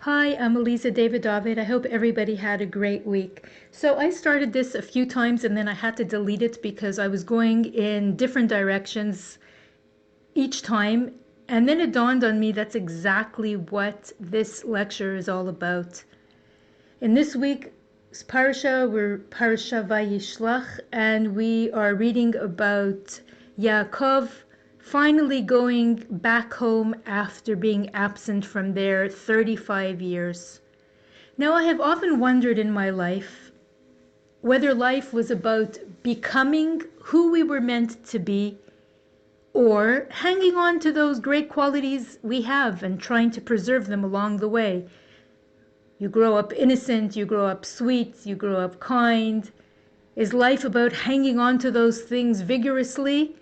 Hi, I'm Elisa David. I hope everybody had a great week. So I started this a few times and then I had to delete it because I was going in different directions each time. And then it dawned on me that's exactly what this lecture is all about. In this week's Parsha, we're Parsha Vayishlach, and we are reading about Yaakov finally going back home after being absent from there 35 years. Now, I have often wondered in my life whether life was about becoming who we were meant to be or hanging on to those great qualities we have and trying to preserve them along the way. You grow up innocent, you grow up sweet, you grow up kind. Is life about hanging on to those things vigorously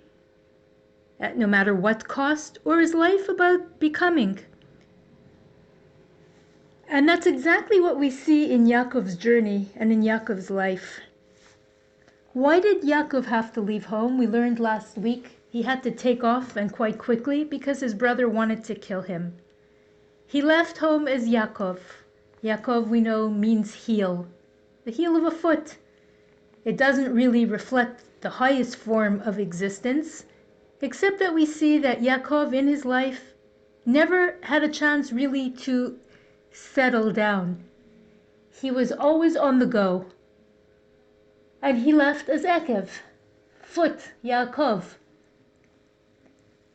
at no matter what cost, or is life about becoming? And that's exactly what we see in Yaakov's journey and in Yaakov's life. Why did Yaakov have to leave home? We learned last week he had to take off, and quite quickly, because his brother wanted to kill him. He left home as Yaakov. Yaakov, we know, means heel, the heel of a foot. It doesn't really reflect the highest form of existence, except that we see that Yaakov in his life never had a chance really to settle down. He was always on the go. And he left as Ekev, foot, Yaakov.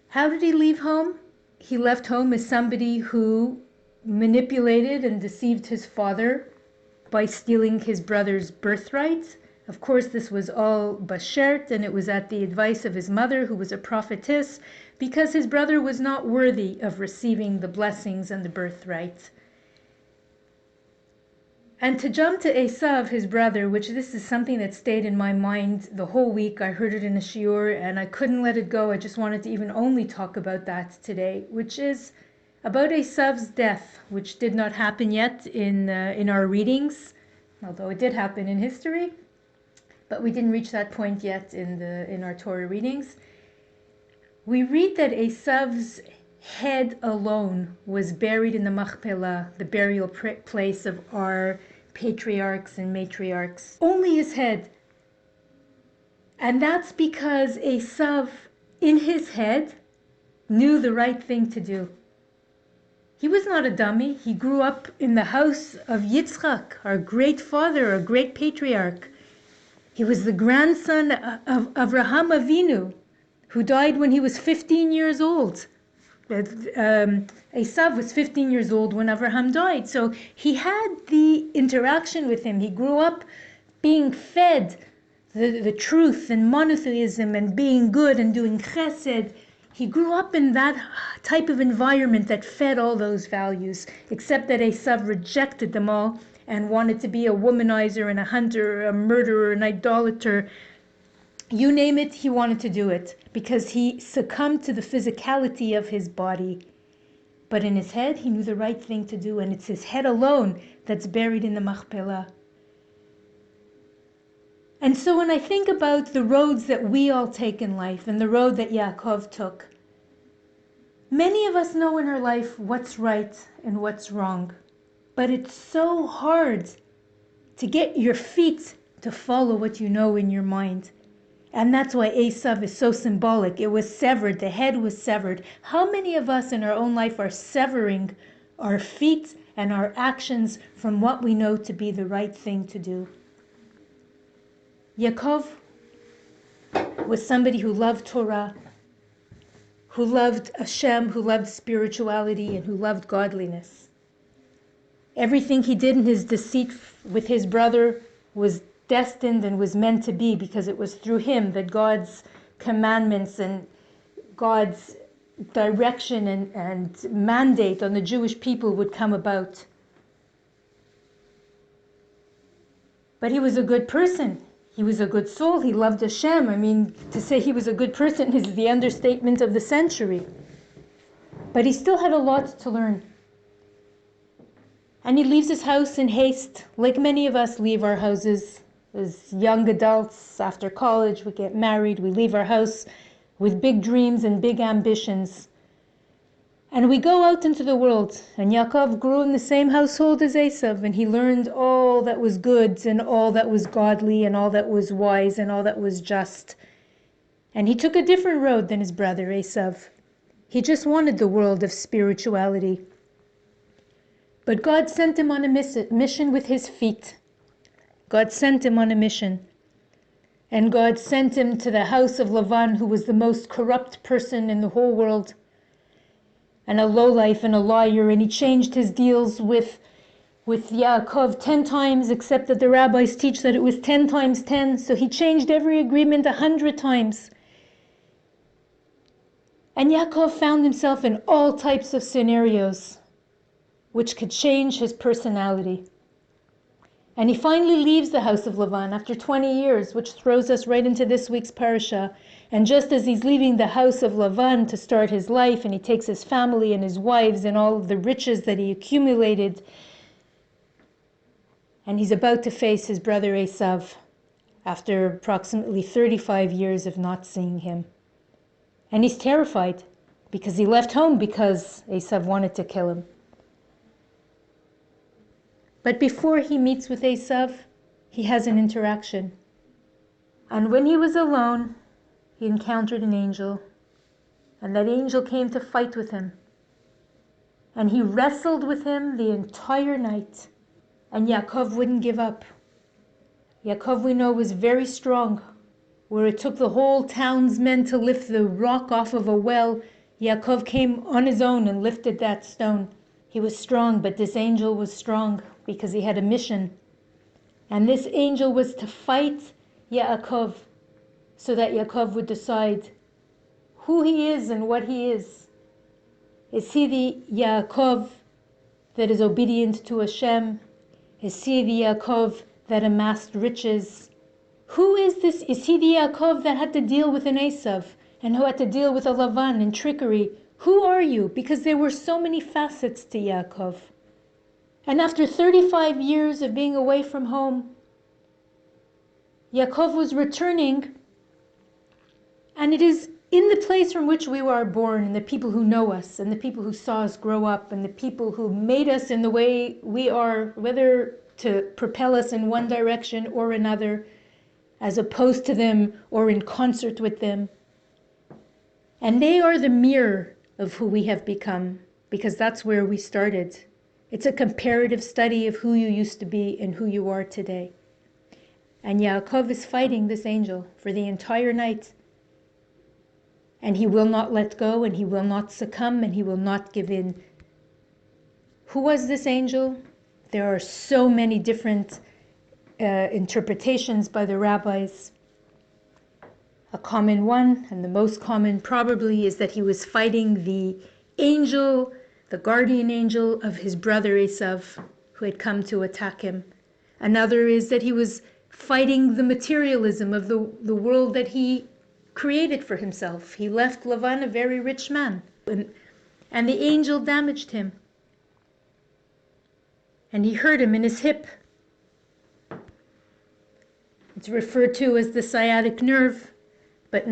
How did he leave home? He left home as somebody who manipulated and deceived his father by stealing his brother's birthright. Of course, this was all bashert, and it was at the advice of his mother, who was a prophetess, because his brother was not worthy of receiving the blessings and the birthright. And to jump to Esav, his brother, which this is something that stayed in my mind the whole week. I heard it in a shiur and I couldn't let it go. I just wanted to even only talk about that today, which is about Esav's death, which did not happen yet in our readings, although it did happen in history. But we didn't reach that point yet in our Torah readings. We read that Esav's head alone was buried in the Machpelah, the burial place of our patriarchs and matriarchs. Only his head. And that's because Esav, in his head, knew the right thing to do. He was not a dummy. He grew up in the house of Yitzchak, our great father, our great patriarch. He was the grandson of Avraham Avinu, who died when he was 15 years old. Esav was 15 years old when Avraham died. So he had the interaction with him. He grew up being fed the truth and monotheism and being good and doing chesed. He grew up in that type of environment that fed all those values, except that Esav rejected them all and wanted to be a womanizer and a hunter, a murderer, an idolater. You name it, he wanted to do it because he succumbed to the physicality of his body. But in his head, he knew the right thing to do, and it's his head alone that's buried in the Machpelah. And so when I think about the roads that we all take in life and the road that Yaakov took, many of us know in our life what's right and what's wrong. But it's so hard to get your feet to follow what you know in your mind. And that's why Esav is so symbolic. It was severed. The head was severed. How many of us in our own life are severing our feet and our actions from what we know to be the right thing to do? Yaakov was somebody who loved Torah, who loved Hashem, who loved spirituality, and who loved godliness. Everything he did in his deceit with his brother was destined and was meant to be, because it was through him that God's commandments and God's direction and mandate on the Jewish people would come about. But he was a good person. He was a good soul. He loved Hashem. I mean, to say he was a good person is the understatement of the century. But he still had a lot to learn. And he leaves his house in haste, like many of us leave our houses. As young adults, after college, we get married, we leave our house with big dreams and big ambitions. And we go out into the world, and Yaakov grew in the same household as Esav, and he learned all that was good and all that was godly and all that was wise and all that was just. And he took a different road than his brother Esav. He just wanted the world of spirituality. But God sent him on a mission with his feet. God sent him on a mission. And God sent him to the house of Lavan, who was the most corrupt person in the whole world, and a lowlife and a liar, and he changed his deals with Yaakov 10 times, except that the rabbis teach that it was 10 times 10, so he changed every agreement 100 times. And Yaakov found himself in all types of scenarios which could change his personality. And he finally leaves the house of Lavan after 20 years, which throws us right into this week's parasha. And just as he's leaving the house of Lavan to start his life, and he takes his family and his wives and all of the riches that he accumulated, and he's about to face his brother Esav after approximately 35 years of not seeing him. And he's terrified because he left home because Esav wanted to kill him. But before he meets with Esav, he has an interaction. And when he was alone, he encountered an angel. And that angel came to fight with him. And he wrestled with him the entire night. And Yaakov wouldn't give up. Yaakov, we know, was very strong. Where it took the whole town's men to lift the rock off of a well, Yaakov came on his own and lifted that stone. He was strong, but this angel was strong because he had a mission. And this angel was to fight Yaakov so that Yaakov would decide who he is and what he is. Is he the Yaakov that is obedient to Hashem? Is he the Yaakov that amassed riches? Who is this? Is he the Yaakov that had to deal with an Esav and who had to deal with a Lavan and trickery? Who are you? Because there were so many facets to Yaakov. And after 35 years of being away from home, Yaakov was returning, and it is in the place from which we were born, and the people who know us, and the people who saw us grow up, and the people who made us in the way we are, whether to propel us in one direction or another, as opposed to them or in concert with them. And they are the mirror of who we have become, because that's where we started. It's a comparative study of who you used to be and who you are today. And Yaakov is fighting this angel for the entire night. And he will not let go, and he will not succumb, and he will not give in. Who was this angel? There are so many different interpretations by the rabbis. A common one, and the most common probably, is that he was fighting the angel, the guardian angel of his brother Esav, who had come to attack him. Another is that he was fighting the materialism of the world that he created for himself. He left Lavan a very rich man, and the angel damaged him. And he hurt him in his hip. It's referred to as the sciatic nerve, but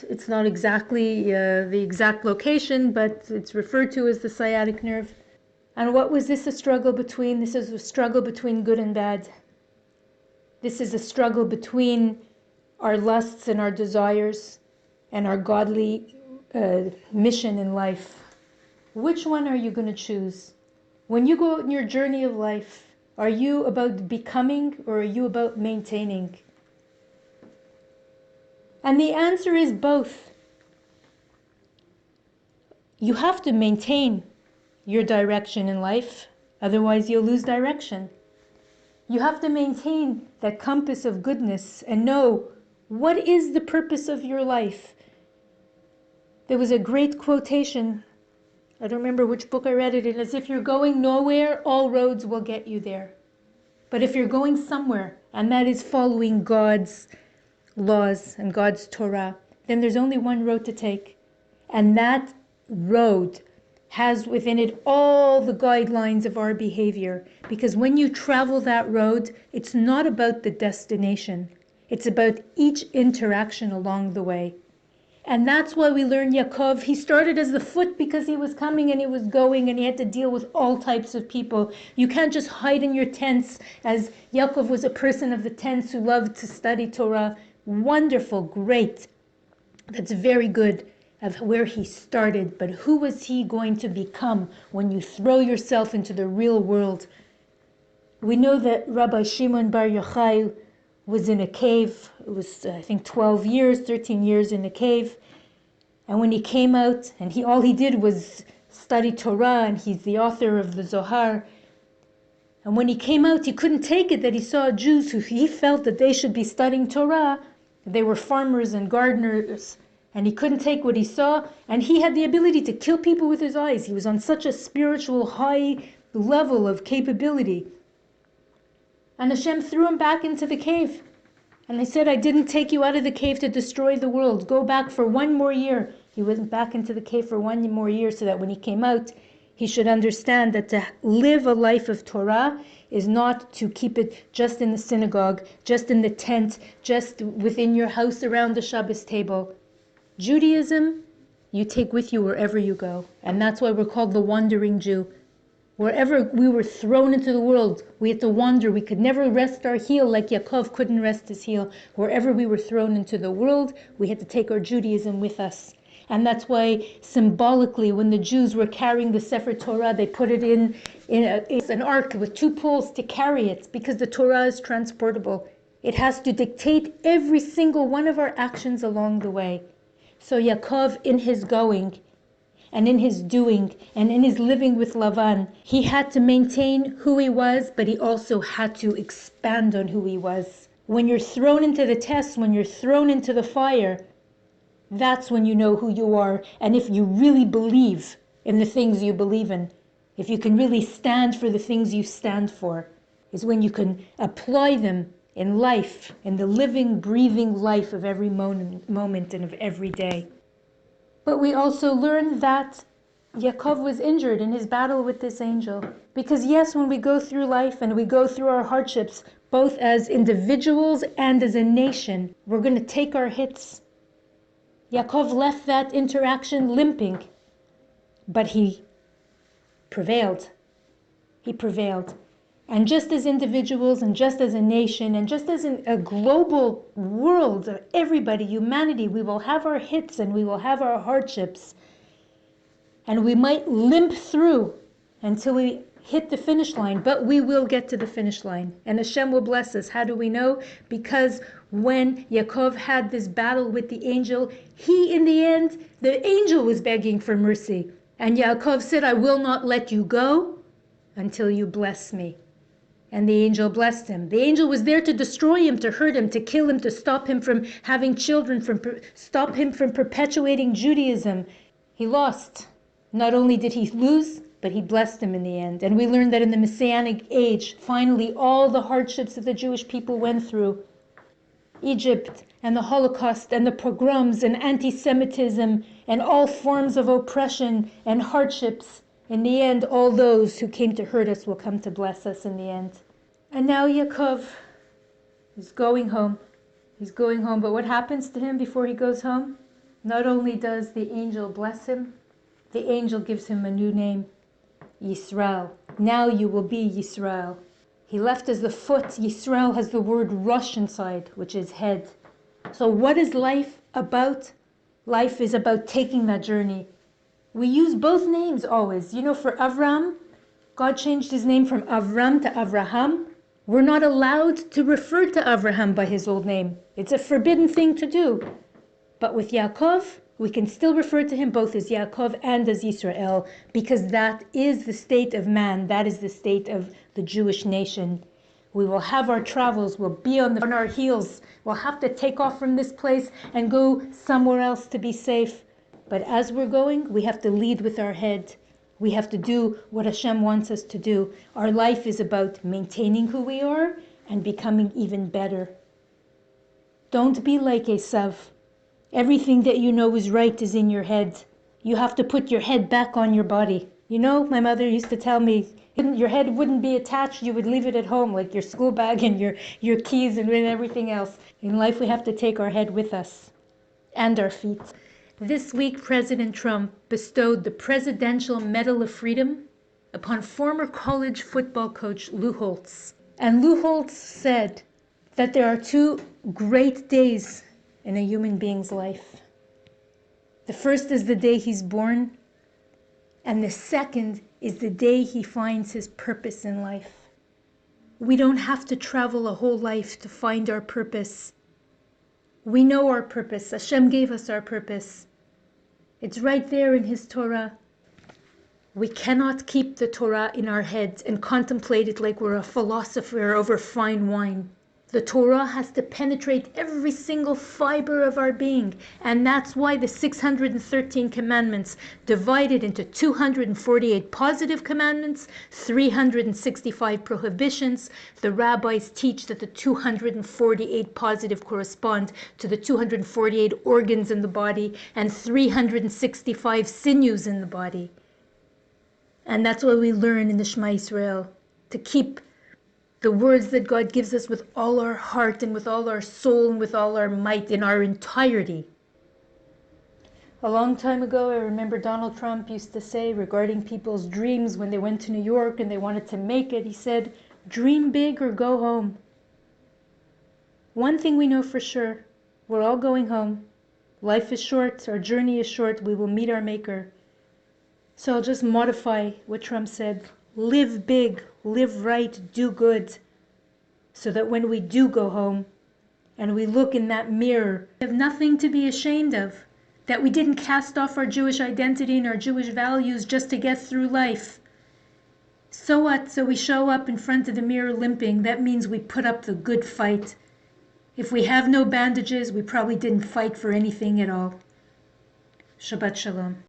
it's not exactly the exact location, but it's referred to as the sciatic nerve. And what was this a struggle between? This is a struggle between good and bad. This is a struggle between our lusts and our desires and our godly mission in life. Which one are you going to choose? When you go on your journey of life, are you about becoming or are you about maintaining? And the answer is both. You have to maintain your direction in life, otherwise you'll lose direction. You have to maintain that compass of goodness and know what is the purpose of your life. There was a great quotation, I don't remember which book I read it in, as if you're going nowhere, all roads will get you there. But if you're going somewhere, and that is following God's laws and God's Torah, then there's only one road to take. And that road has within it all the guidelines of our behavior. Because when you travel that road, it's not about the destination. It's about each interaction along the way. And that's why we learn Yaakov. He started as the foot because he was coming and he was going and he had to deal with all types of people. You can't just hide in your tents, as Yaakov was a person of the tents who loved to study Torah. Wonderful, great. That's very good of where he started. But who was he going to become when you throw yourself into the real world? We know that Rabbi Shimon Bar Yochai was in a cave. It was, I think, 12 years, 13 years in a cave. And when he came out, and all he did was study Torah, and he's the author of the Zohar. And when he came out, he couldn't take it that he saw Jews who he felt that they should be studying Torah. They were farmers and gardeners, and he couldn't take what he saw. And he had the ability to kill people with his eyes. He was on such a spiritual high level of capability. And Hashem threw him back into the cave. And he said, I didn't take you out of the cave to destroy the world. Go back for one more year. He went back into the cave for one more year so that when he came out, he should understand that to live a life of Torah is not to keep it just in the synagogue, just in the tent, just within your house around the Shabbos table. Judaism, you take with you wherever you go. And that's why we're called the wandering Jew. Wherever we were thrown into the world, we had to wander. We could never rest our heel like Yaakov couldn't rest his heel. Wherever we were thrown into the world, we had to take our Judaism with us. And that's why symbolically, when the Jews were carrying the Sefer Torah, they put it in an ark with two poles to carry it, because the Torah is transportable. It has to dictate every single one of our actions along the way. So Yaakov, in his going, and in his doing, and in his living with Lavan, he had to maintain who he was, but he also had to expand on who he was. When you're thrown into the test, when you're thrown into the fire, that's when you know who you are. And if you really believe in the things you believe in, if you can really stand for the things you stand for, is when you can apply them in life, in the living, breathing life of every moment and of every day. But we also learn that Yaakov was injured in his battle with this angel. Because yes, when we go through life and we go through our hardships, both as individuals and as a nation, we're going to take our hits. Yaakov left that interaction limping, but he prevailed. He prevailed. And just as individuals and just as a nation and just as in a global world, everybody, humanity, we will have our hits and we will have our hardships. And we might limp through until we hit the finish line, but we will get to the finish line. And Hashem will bless us. How do we know? Because when Yaakov had this battle with the angel, in the end, the angel was begging for mercy. And Yaakov said, I will not let you go until you bless me. And the angel blessed him. The angel was there to destroy him, to hurt him, to kill him, to stop him from having children, stop him from perpetuating Judaism. He lost. Not only did he lose, but he blessed him in the end. And we learned that in the Messianic age, finally, all the hardships that the Jewish people went through, Egypt and the Holocaust and the pogroms and anti-Semitism and all forms of oppression and hardships, in the end, all those who came to hurt us will come to bless us in the end. And now Yaakov is going home. He's going home, but what happens to him before he goes home? Not only does the angel bless him, the angel gives him a new name, Yisrael. Now you will be Yisrael. He left as the foot. Yisrael has the word Rosh inside, which is head. So what is life about? Life is about taking that journey. We use both names always. You know, for Avram, God changed his name from Avram to Avraham. We're not allowed to refer to Avraham by his old name. It's a forbidden thing to do. But with Yaakov, we can still refer to him both as Yaakov and as Yisrael, because that is the state of man. That is the state of the Jewish nation. We will have our travels. We'll be on our heels. We'll have to take off from this place and go somewhere else to be safe. But as we're going, we have to lead with our head. We have to do what Hashem wants us to do. Our life is about maintaining who we are and becoming even better. Don't be like Esav. Everything that you know is right is in your head. You have to put your head back on your body. You know, my mother used to tell me, your head wouldn't be attached, you would leave it at home, like your school bag and your keys and everything else. In life, we have to take our head with us and our feet. This week, President Trump bestowed the Presidential Medal of Freedom upon former college football coach Lou Holtz. And Lou Holtz said that there are two great days in a human being's life. The first is the day he's born, and the second is the day he finds his purpose in life. We don't have to travel a whole life to find our purpose. We know our purpose. Hashem gave us our purpose. It's right there in His Torah. We cannot keep the Torah in our heads and contemplate it like we're a philosopher over fine wine. The Torah has to penetrate every single fiber of our being, and that's why the 613 commandments divided into 248 positive commandments, 365 prohibitions. The rabbis teach that the 248 positive correspond to the 248 organs in the body and 365 sinews in the body. And that's what we learn in the Shema Yisrael, to keep the words that God gives us with all our heart and with all our soul and with all our might in our entirety. A long time ago, I remember Donald Trump used to say regarding people's dreams when they went to New York and they wanted to make it, he said, dream big or go home. One thing we know for sure, we're all going home. Life is short, our journey is short, we will meet our Maker. So I'll just modify what Trump said. Live big, live right, do good, so that when we do go home and we look in that mirror, we have nothing to be ashamed of, that we didn't cast off our Jewish identity and our Jewish values just to get through life. So what? So we show up in front of the mirror limping. That means we put up the good fight. If we have no bandages, we probably didn't fight for anything at all. Shabbat Shalom.